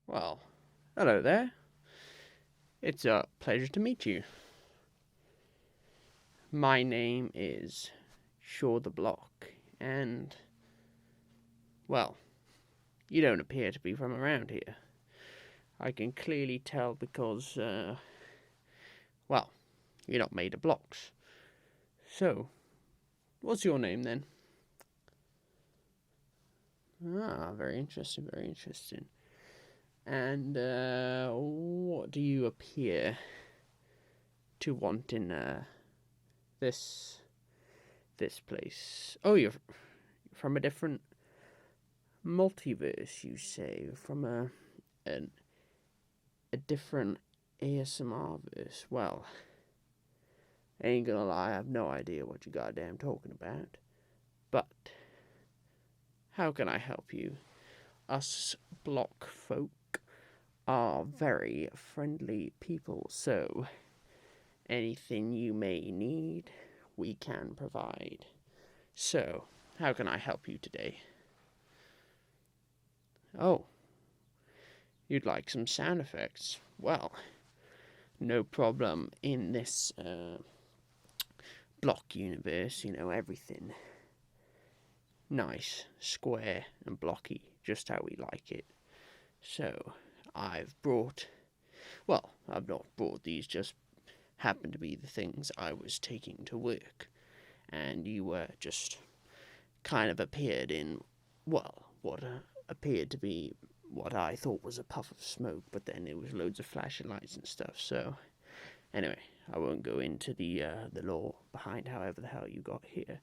Well, hello there. It's a pleasure to meet you. My name is Shure the Block, and, well, you don't appear to be from around here. I can clearly tell because, well, you're not made of blocks. So, what's your name then? Ah, very interesting, very interesting. And, what do you appear to want in, this place? Oh, you're from a different multiverse, you say? From a different ASMR-verse? Well, ain't gonna lie, I have no idea what you goddamn talking about. But how can I help you? Us block folk are very friendly people, so anything you may need, we can provide. So, how can I help you today? Oh, you'd like some sound effects? Well, no problem. In this block universe, everything nice, square, and blocky, just how we like it. So, I've not brought these, just happen to be the things I was taking to work. And you just kind of appeared in, what appeared to be what I thought was a puff of smoke, but then it was loads of flashing lights and stuff. So, anyway, I won't go into the lore behind however the hell you got here.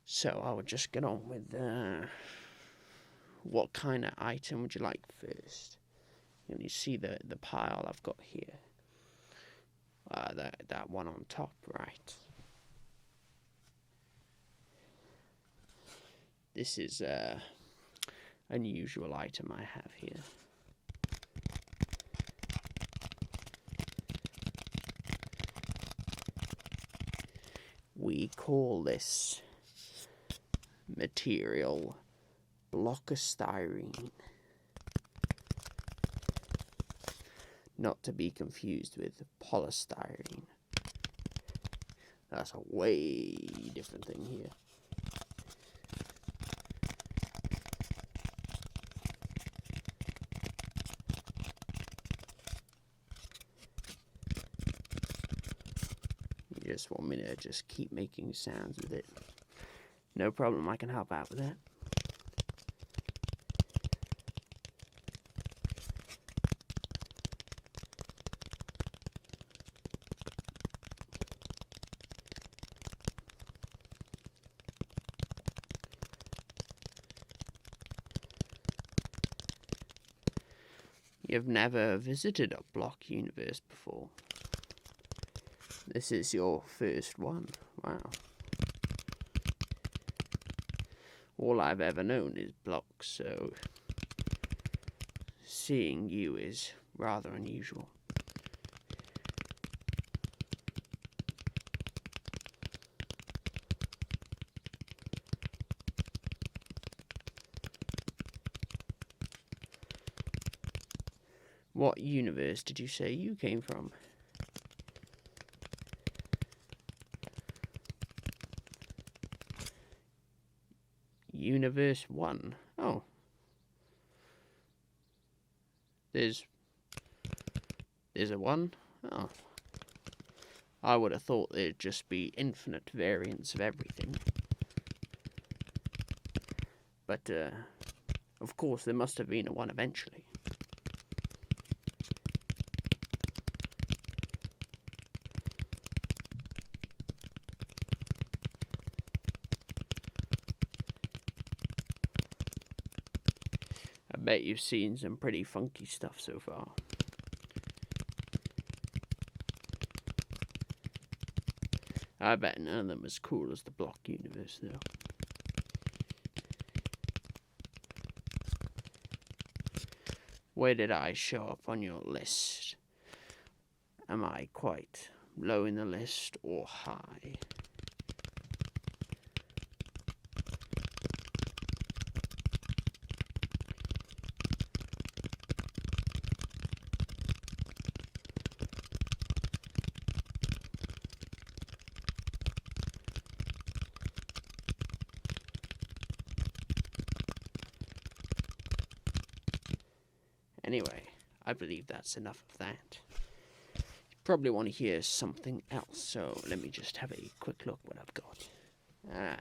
So I will just get on with what kind of item would you like first? You see the pile I've got here. That one on top, right? This is an unusual item I have here. We call this material Polystyrene. Not to be confused with polystyrene. That's a way different thing here. You just want me to just keep making sounds with it. No problem, I can help out with that. You've never visited a block universe before. This is your first one. Wow. All I've ever known is blocks, so seeing you is rather unusual. What universe did you say you came from? Universe 1. Oh. There's a 1? Oh. I would have thought there'd just be infinite variants of everything. But, of course, there must have been a 1 eventually. I bet you've seen some pretty funky stuff so far. I bet none of them as cool as the block universe, though. Where did I show up on your list? Am I quite low in the list or high? Anyway, I believe that's enough of that. You probably want to hear something else, so let me just have a quick look what I've got.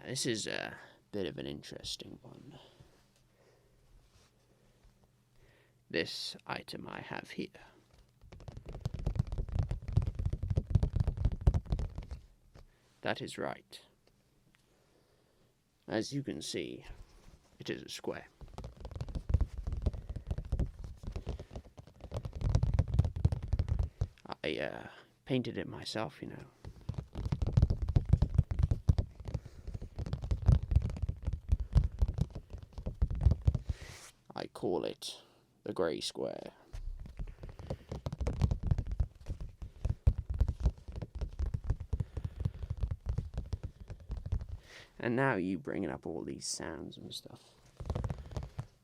This is a bit of an interesting one. This item I have here. That is right. As you can see, it is a square. I painted it myself, you know. I call it the grey square. And now you bringing up all these sounds and stuff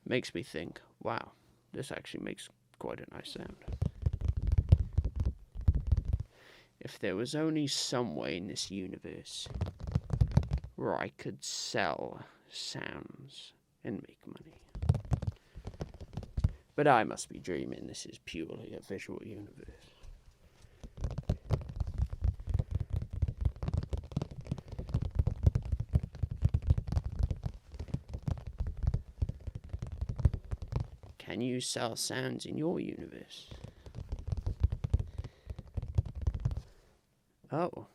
makes me think, wow, this actually makes quite a nice sound. If there was only some way in this universe where I could sell sounds and make money. But I must be dreaming. This is purely a visual universe. Can you sell sounds in your universe? Oh,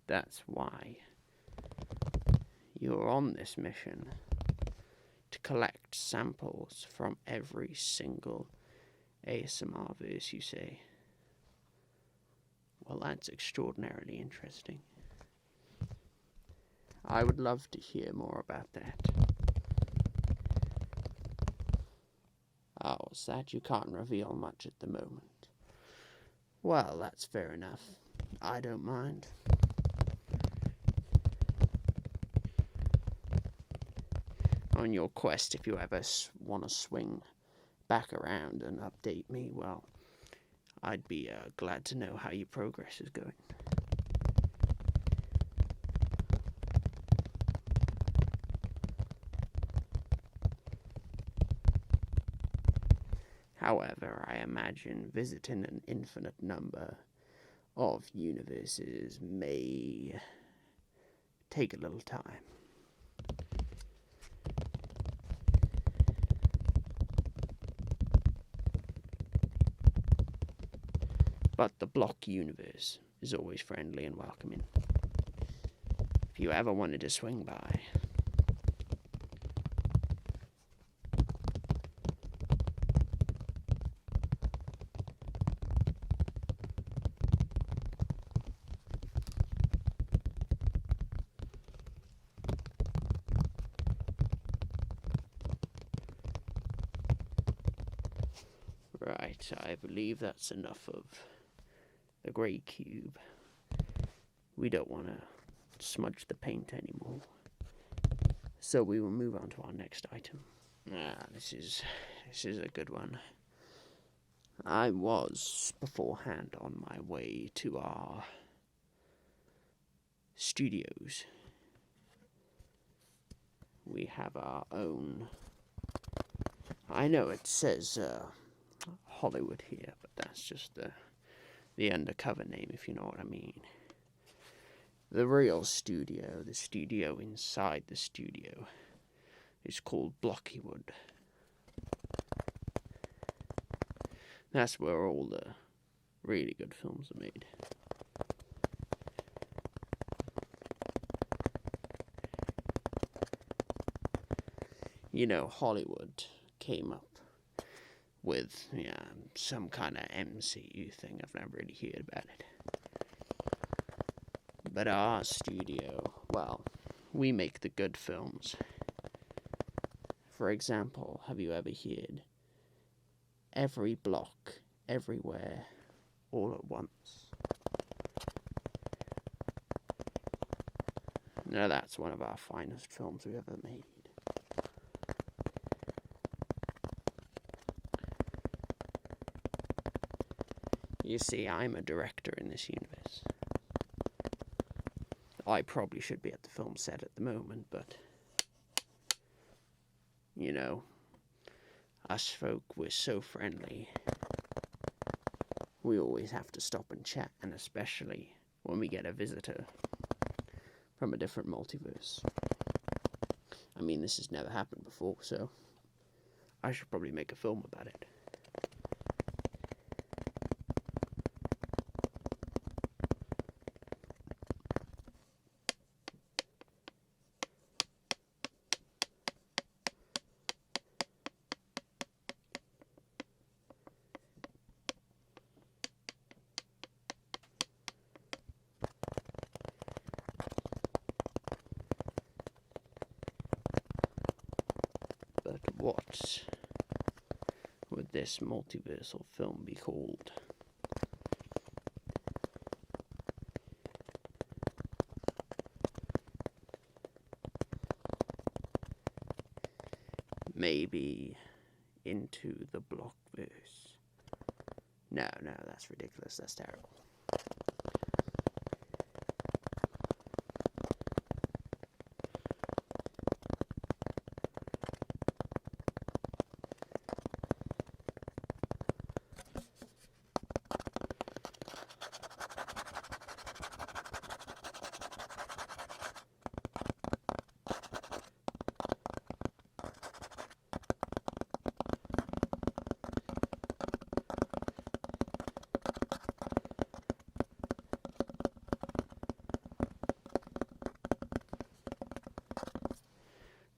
that's why you're on this mission, to collect samples from every single ASMR-verse, you say? Well, that's extraordinarily interesting. I would love to hear more about that. Oh, is that you can't reveal much at the moment? Well, that's fair enough. I don't mind. On your quest, if you ever want to swing back around and update me, well, I'd be glad to know how your progress is going. However, I imagine visiting an infinite number of universes may take a little time. But the block universe is always friendly and welcoming. If you ever wanted to swing by. Right, I believe that's enough of the grey cube. We don't want to smudge the paint anymore. So we will move on to our next item. This is a good one. I was beforehand on my way to our studios. We have our own. I know it says Hollywood here, but that's just the undercover name, if you know what I mean. The real studio, the studio inside the studio, is called Blockywood. That's where all the really good films are made. You know, Hollywood came up with some kind of MCU thing. I've never really heard about it. But our studio, well, we make the good films. For example, have you ever heard Every Block, Everywhere, All at Once? Now that's one of our finest films we ever made. You see, I'm a director in this universe. I probably should be at the film set at the moment, but, you know, Us folk, we're so friendly. We always have to stop and chat, and especially when we get a visitor from a different multiverse. I mean, this has never happened before, so I should probably make a film about it. But what would this multiversal film be called? Maybe Into the Blockverse. No, that's ridiculous. That's terrible.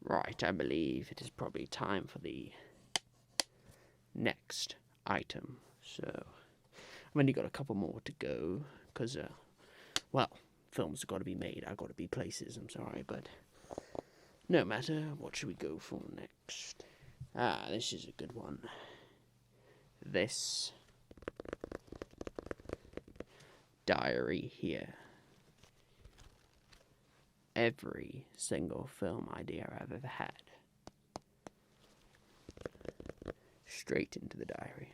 Right, I believe it is probably time for the next item. So, I've only got a couple more to go, because, well, films have got to be made. I've got to be places, I'm sorry, but no matter, what should we go for next? Ah, this is a good one. This diary here. Every single film idea I've ever had. Straight into the diary.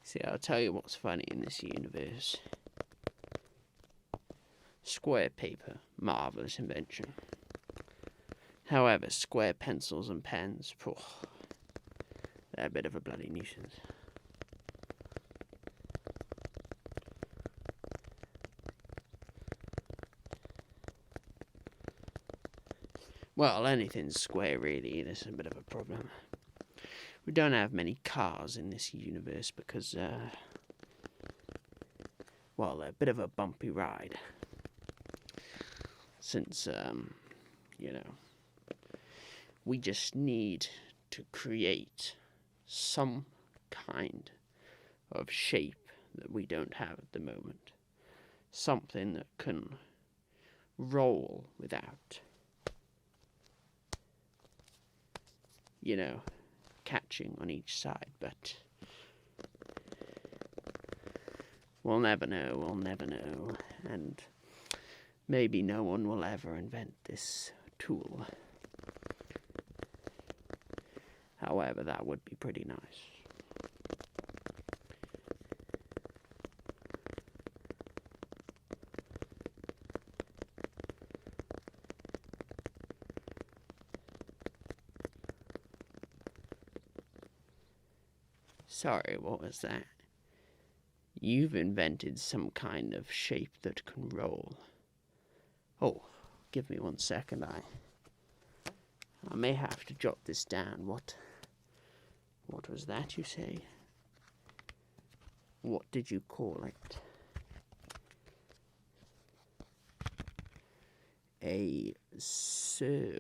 See, I'll tell you what's funny in this universe. Square paper, marvellous invention. However, square pencils and pens, they're a bit of a bloody nuisance. Well, anything's square really, this is a bit of a problem. We don't have many cars in this universe because, well, they're a bit of a bumpy ride. Since, you know, we just need to create some kind of shape that we don't have at the moment. Something that can roll without, you know, catching on each side, but we'll never know, and maybe no one will ever invent this tool. However, that would be pretty nice. Sorry, what was that? You've invented some kind of shape that can roll. Oh, give me 1 second. I may have to jot this down. What was that you say? What did you call it? A circle.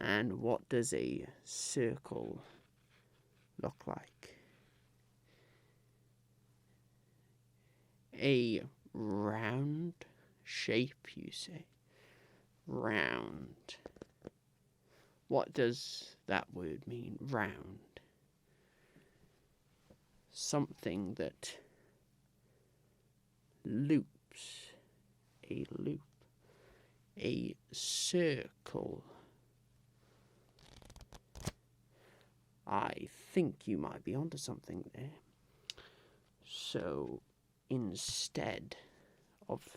And what does a circle look like? A round shape, you say? Round. What does that word mean, round? Something that loops. A loop. A circle. I think you might be onto something there. So, instead of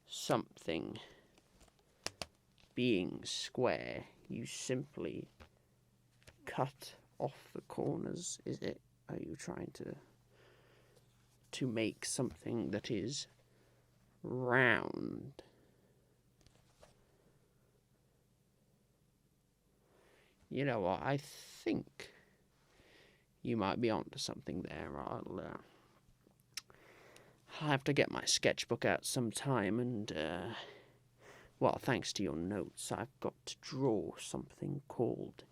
something being square, you simply cut off the corners, is it? Are you trying to make something that is round? You know what, I think you might be onto something there. I'll have to get my sketchbook out sometime and, well, thanks to your notes, I've got to draw something called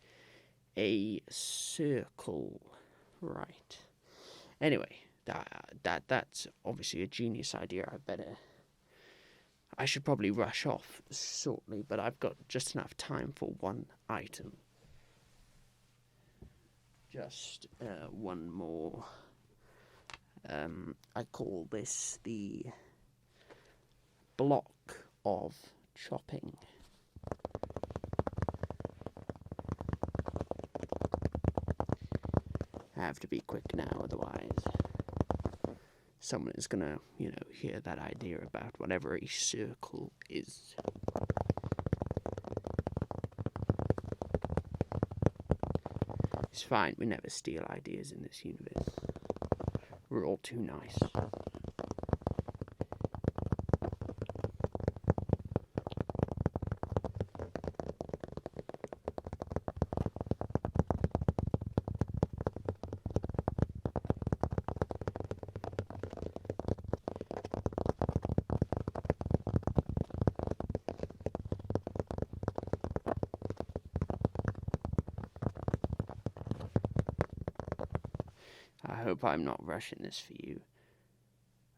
a circle. Right. Anyway, that's obviously a genius idea. I should probably rush off shortly, but I've got just enough time for one item. Just one more. I call this the block of chopping. I have to be quick now, otherwise someone is gonna, hear that idea about whatever a circle is. It's fine, we never steal ideas in this universe. We're all too nice. I hope I'm not rushing this for you.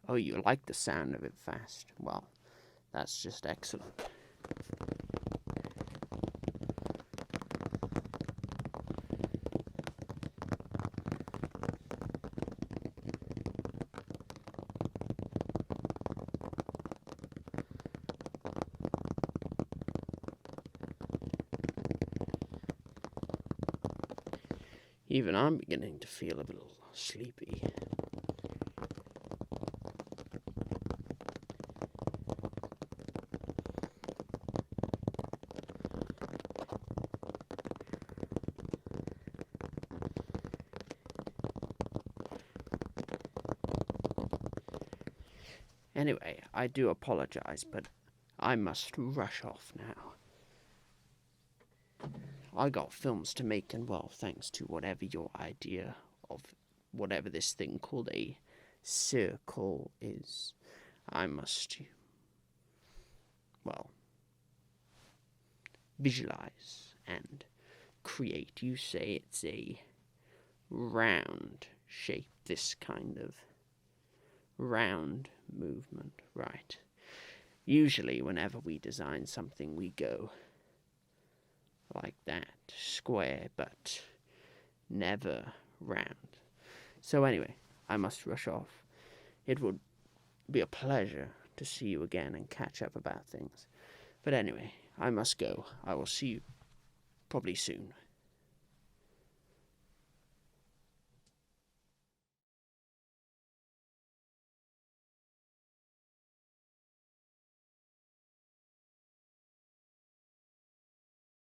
Oh, you like the sound of it fast? Well, that's just excellent. Even I'm beginning to feel a little sleepy. Anyway, I do apologize, but I must rush off now. I got films to make, and well, thanks to whatever your idea of whatever this thing called a circle is, I must, well, visualize and create. You say it's a round shape, this kind of round movement, right? Usually, whenever we design something, we go like that, square, but never round. So anyway, I must rush off. It would be a pleasure to see you again and catch up about things. But anyway, I must go. I will see you probably soon.